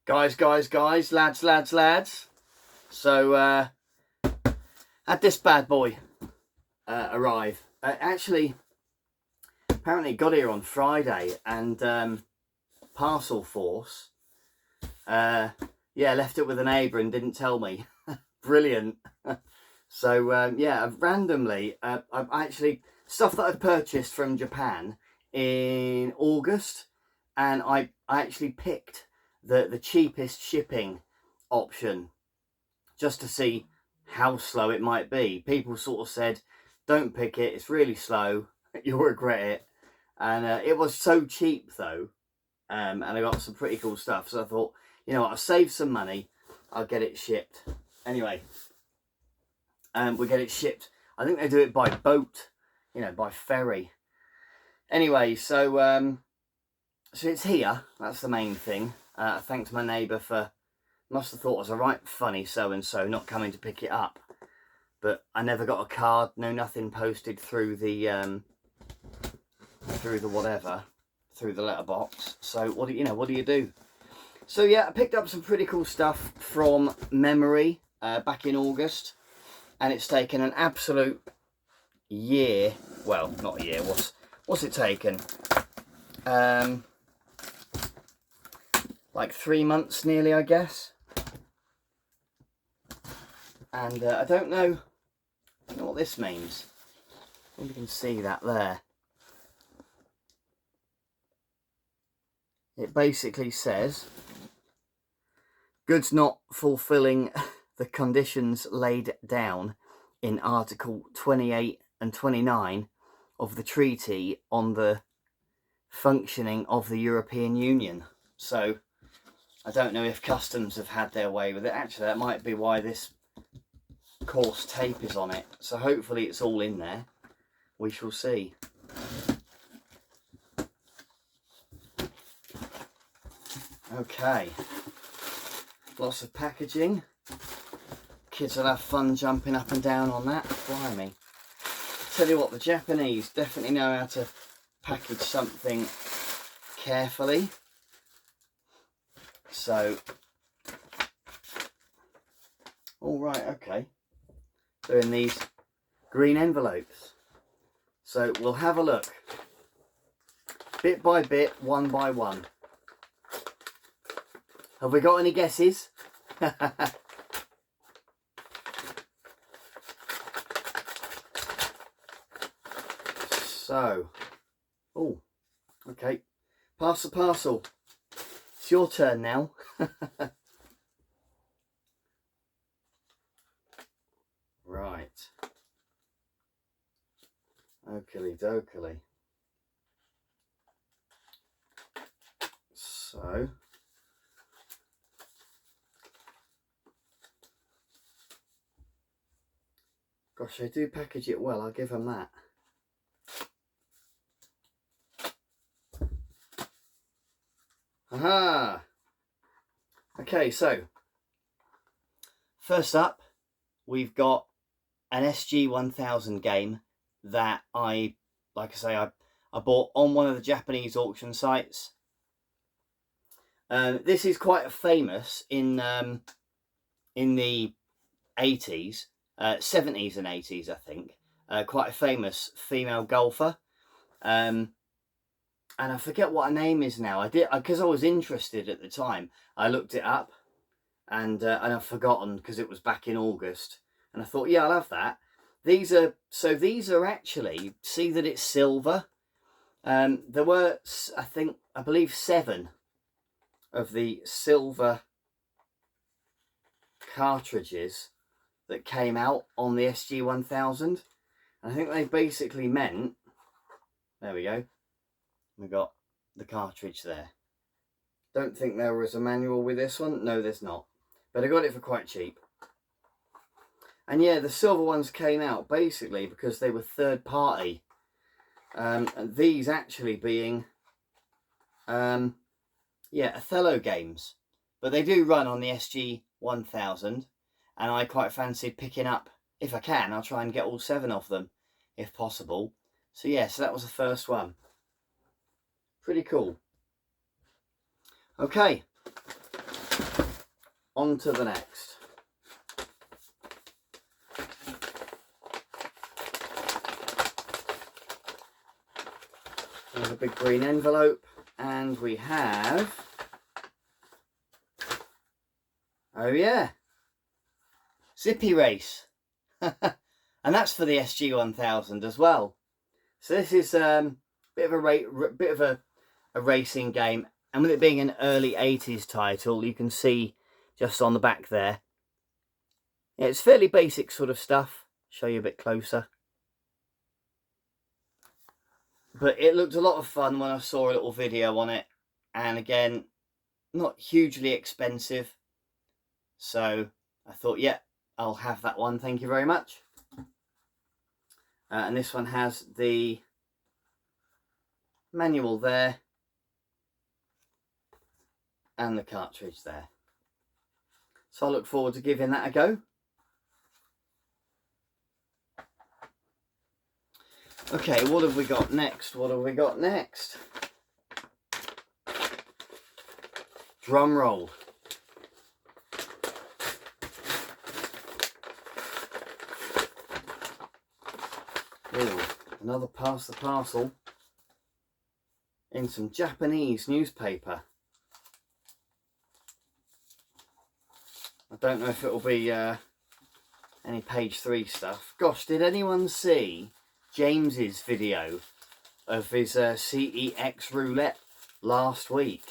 Guys, lads. So, had this bad boy arrive. Actually, apparently got here on Friday, and Parcel Force, left it with a neighbour and didn't tell me. Brilliant. So, I've randomly, I've actually, stuff that I've purchased from Japan in August, and I actually picked the cheapest shipping option just to see how slow it might be. People sort of said, don't pick it, it's really slow, you'll regret it. And it was so cheap though, and I got some pretty cool stuff. So I thought, you know what, I'll save some money, I'll get it shipped. Anyway, we get it shipped. I think they do it by boat, you know, by ferry. Anyway, so it's here, that's the main thing. I thanked my neighbour for, must have thought I was a right funny so-and-so not coming to pick it up. But I never got a card, no nothing posted through the letterbox. So what do you do? So yeah, I picked up some pretty cool stuff from Memory back in August, and it's taken an absolute year. Well, not a year. What's it taken? Like 3 months nearly, I guess. And I don't know what this means. I think you can see that there. It basically says, goods not fulfilling the conditions laid down in Article 28 and 29 of the Treaty on the Functioning of the European Union. So, I don't know if customs have had their way with it. Actually, that might be why this coarse tape is on it. So hopefully it's all in there. We shall see. Okay. Lots of packaging. Kids will have fun jumping up and down on that. Blimey. Tell you what, the Japanese definitely know how to package something carefully. So, all right, okay. They're in these green envelopes. So we'll have a look. Bit by bit, one by one. Have we got any guesses? So, oh, okay. Pass the parcel. It's your turn now. Right. Oakley dokley. So, gosh, they do package it well, I'll give them that. Aha! Okay, so first up, we've got an SG-1000 game that I bought on one of the Japanese auction sites. This is quite famous in the 80s, 70s and 80s, I think. Quite a famous female golfer. And I forget what her name is now. Because I was interested at the time. I looked it up, and I've forgotten because it was back in August. And I thought, yeah, I'll have that. These are actually, see that it's silver. There were, I believe 7 of the silver cartridges that came out on the SG-1000. I think they basically meant, there we go, we got the cartridge there. Don't think there was a manual with this one. No, there's not. But I got it for quite cheap. And yeah, the silver ones came out basically because they were third party. And these actually being, Othello games. But they do run on the SG-1000. And I quite fancied picking up, if I can, I'll try and get all 7 of them, if possible. So yeah, so that was the first one. Pretty cool. Okay. on to the next. There's a big green envelope, and we have, oh yeah, Zippy Race. And that's for the SG-1000 as well. So this is a bit of a racing game, and with it being an early 80s title, you can see just on the back there, yeah, it's fairly basic sort of stuff. Show you a bit closer. But it looked a lot of fun when I saw a little video on it, and again, not hugely expensive, so I thought, yeah, I'll have that one, thank you very much. And this one has the manual there and the cartridge there. So I look forward to giving that a go. Okay, what have we got next? What have we got next? Drum roll. Ooh, another pass the parcel in some Japanese newspaper. I don't know if it'll be any page 3 stuff. Gosh, did anyone see James's video of his CEX roulette last week?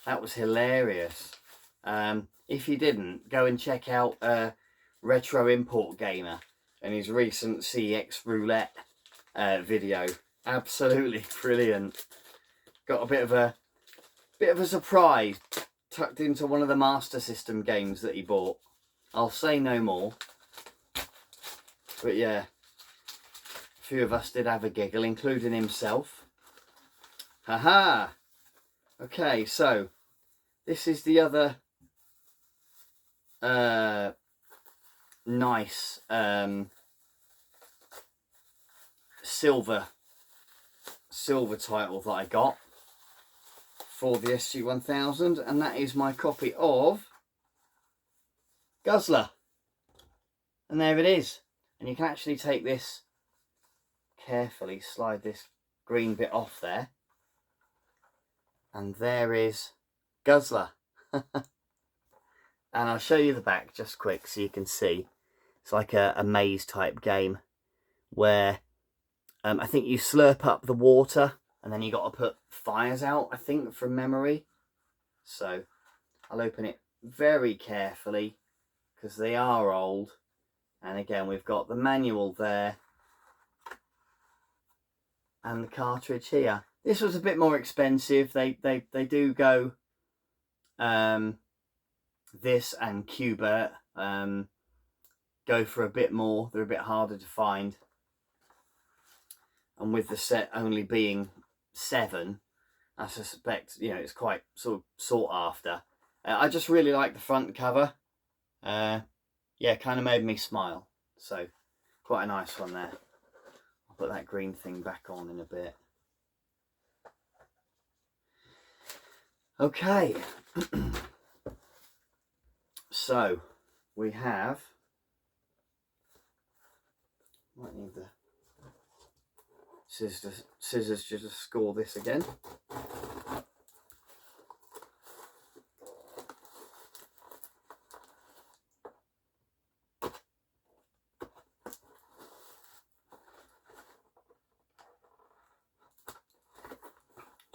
That was hilarious. If you didn't, go and check out Retro Import Gamer and his recent CEX roulette video. Absolutely brilliant. Got a bit of a surprise tucked into one of the Master System games that he bought. I'll say no more. But yeah, a few of us did have a giggle, including himself. Haha! Okay, so this is the other nice silver title that I got for the SG-1000, and that is my copy of Guzzler. And there it is. And you can actually take this carefully, slide this green bit off there, and there is Guzzler. And I'll show you the back just quick so you can see. It's like a maze type game where I think you slurp up the water and then you got to put fires out, I think, from memory. So I'll open it very carefully because they are old. And again, we've got the manual there and the cartridge here. This was a bit more expensive. They do go this and Q*bert go for a bit more. They're a bit harder to find. And with the set only being 7, I suspect, you know, it's quite sort of sought after. I just really like the front cover. Yeah, kind of made me smile. So quite a nice one there. I'll put that green thing back on in a bit. Okay. So we have, might need the scissors just to score this again.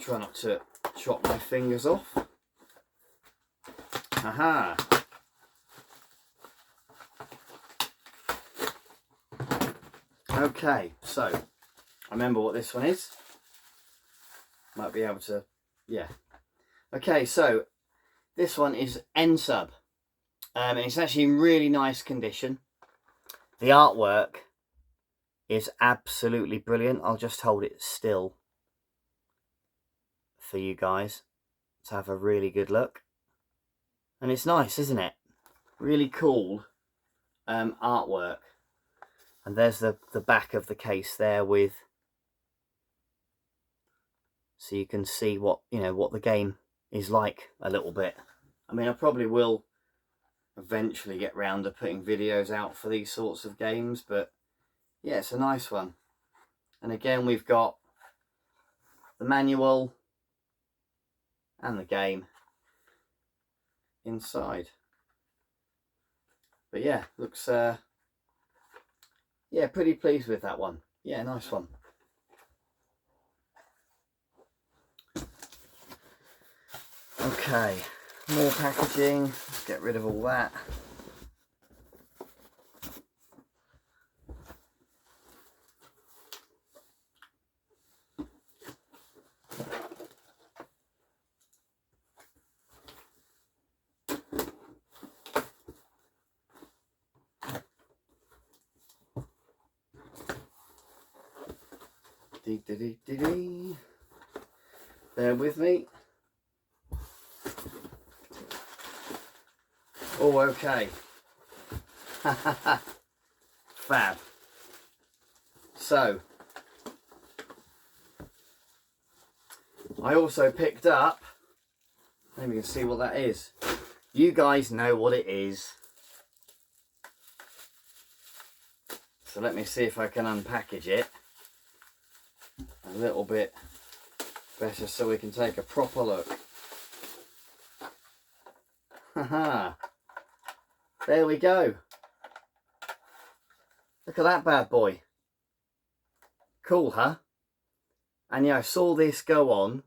Try not to chop my fingers off. Aha! Okay, so I remember what this one is. Might be able to, yeah. Okay, so this one is N-Sub. And it's actually in really nice condition. The artwork is absolutely brilliant. I'll just hold it still for you guys to have a really good look. And it's nice, isn't it? Really cool artwork. And there's the back of the case there with, so you can see what, you know, what the game is like a little bit. I mean, I probably will eventually get round to putting videos out for these sorts of games, but yeah, it's a nice one. And again, we've got the manual and the game inside. But yeah, looks yeah, pretty pleased with that one. Yeah, nice one. Okay, more packaging. Let's get rid of all that. Bear with me. Oh, okay. Fab. So, I also picked up, maybe you can see what that is. You guys know what it is. So let me see if I can unpackage it a little bit better so we can take a proper look. Haha. There we go. Look at that bad boy. Cool, huh? And yeah, I saw this go on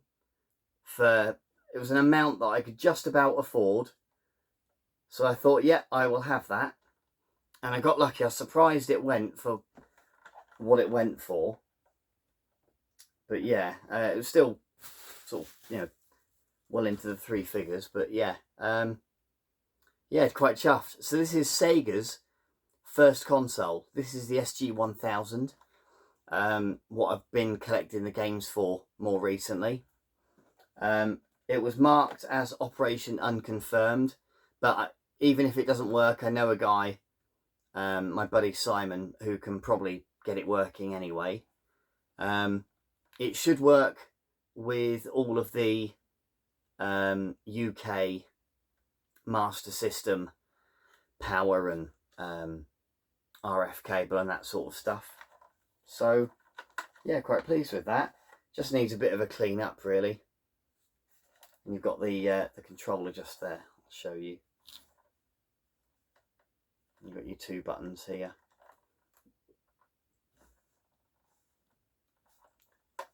for, it was an amount that I could just about afford. So I thought, yeah, I will have that. And I got lucky. I was surprised it went for what it went for. But yeah, it was still sort of, you know, well into the 3 figures. But yeah, yeah, quite chuffed. So this is Sega's first console. This is the SG-1000. What I've been collecting the games for more recently. It was marked as Operation Unconfirmed, but even if it doesn't work, I know a guy, my buddy Simon, who can probably get it working anyway. It should work with all of the UK Master System power and RF cable and that sort of stuff. So yeah, quite pleased with that. Just needs a bit of a clean up, really. And you've got the controller just there. I'll show you. You've got your 2 buttons here.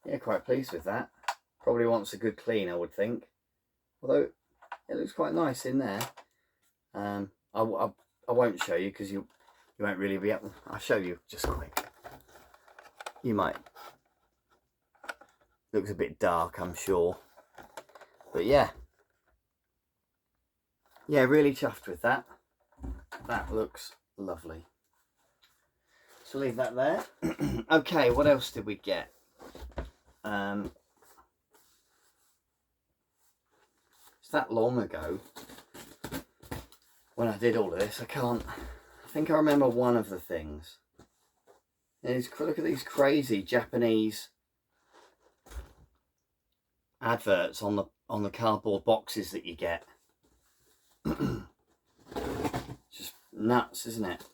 Yeah, quite pleased with that. Probably wants a good clean, I would think. Although it looks quite nice in there. I won't show you because you won't really be able. I'll show you just quick. You might. Looks a bit dark, I'm sure. But yeah. Yeah, really chuffed with that. That looks lovely. So leave that there. Okay, what else did we get? It's that long ago when I did all of this. I think I remember one of the things. Look at these crazy Japanese adverts on the cardboard boxes that you get. Just nuts, isn't it?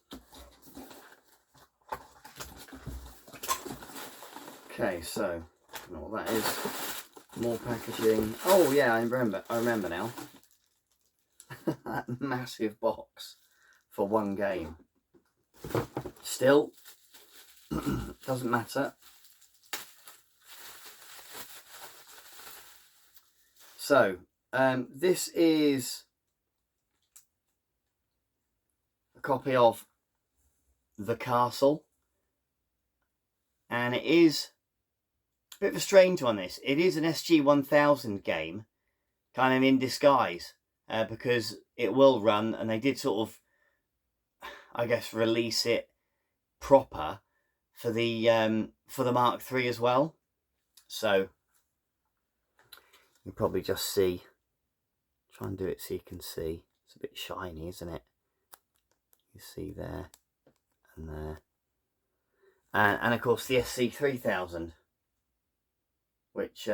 Okay, so I don't know what that is. More packaging. Oh yeah, I remember now. That massive box for one game. Still, doesn't matter. So, this is a copy of The Castle, and it is a bit of a strange one. It is an SG-1000 game, kind of in disguise, because it will run, and they did sort of, I guess, release it proper for the Mark III as well. So you can probably just see. Try and do it so you can see. It's a bit shiny, isn't it? You see there and there, and of course the SC-3000, which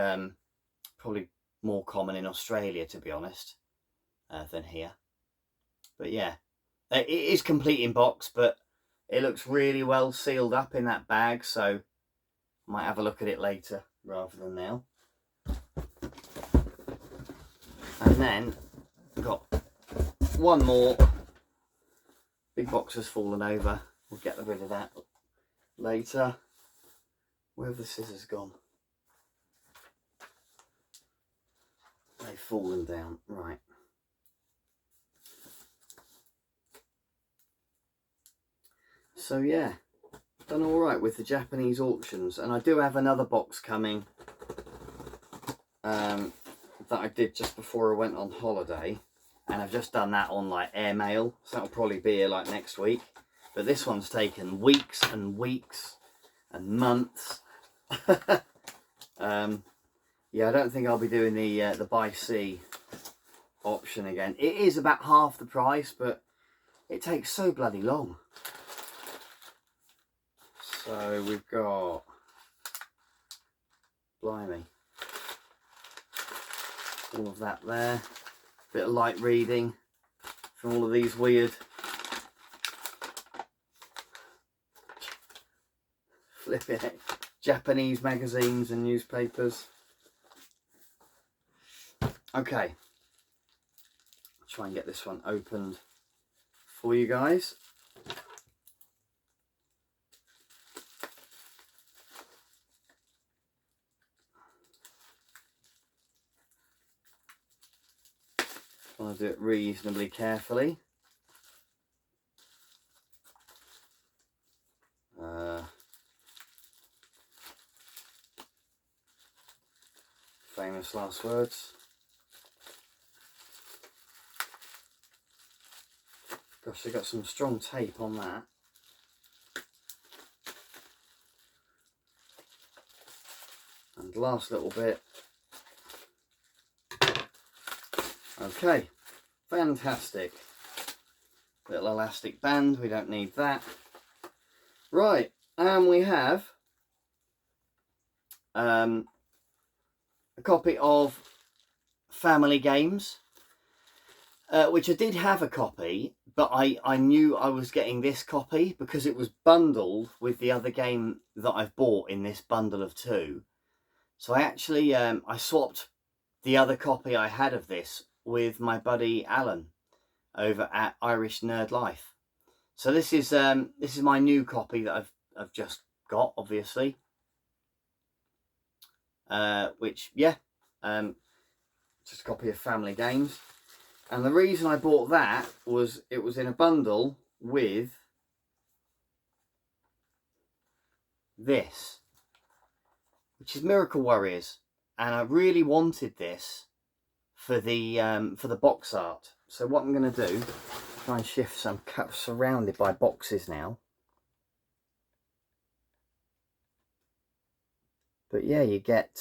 probably more common in Australia, to be honest, than here. But yeah, it is complete in box, but it looks really well sealed up in that bag, so I might have a look at it later rather than now. And then we've got one more. Big box has fallen over. We'll get rid of that later. Where have the scissors gone? They've fallen down. Right. So yeah, done all right with the Japanese auctions, and I do have another box coming that I did just before I went on holiday, and I've just done that on like airmail, so that'll probably be here like next week. But this one's taken weeks and weeks and months. Yeah, I don't think I'll be doing the by sea option again. It is about half the price, but it takes so bloody long. So we've got, blimey, all of that there. Bit of light reading from all of these weird flipping it, Japanese magazines and newspapers. Okay, I'll try and get this one opened for you guys. I want to do it reasonably carefully. Famous last words. Gosh, they got some strong tape on that. And last little bit. Okay, fantastic. Little elastic band, we don't need that. Right, and we have a copy of Family Games, which I did have a copy, but I knew I was getting this copy because it was bundled with the other game that I've bought in this bundle of 2. So I actually I swapped the other copy I had of this with my buddy Alan over at Irish Nerd Life. So this is my new copy that I've just got, obviously. Which, yeah, just a copy of Family Games. And the reason I bought that was it was in a bundle with this, which is Miracle Warriors, and I really wanted this for the box art. So what I'm going to do, try and shift some cups surrounded by boxes now. But yeah, you get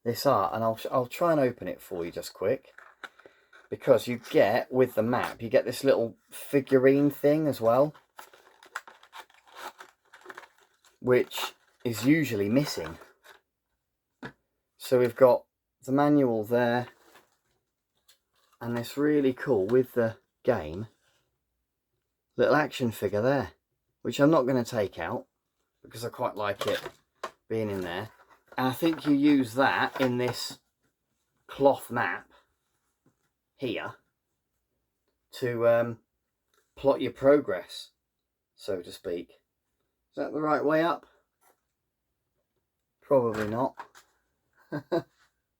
this art, and I'll try and open it for you just quick, because you get, with the map, you get this little figurine thing as well, which is usually missing. So we've got the manual there, and this really cool, with the game, little action figure there, which I'm not going to take out because I quite like it being in there. And I think you use that in this cloth map here to plot your progress, so to speak. Is that the right way up? Probably not.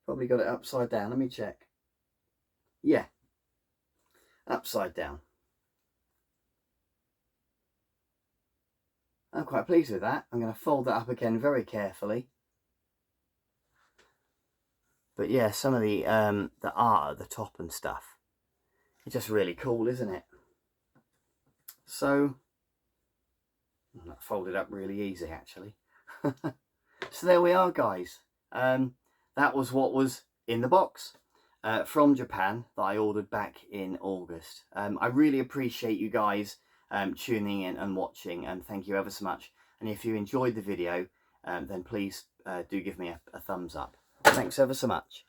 Probably got it upside down. Let me check. Yeah, upside down. I'm quite pleased with that. I'm going to fold that up again very carefully. But yeah, some of the art at the top and stuff, it's just really cool, isn't it? So that folded up really easy, actually. So there we are, guys. That was what was in the box from Japan that I ordered back in August. I really appreciate you guys tuning in and watching, and thank you ever so much. And if you enjoyed the video, then please do give me a thumbs up. Thanks ever so much.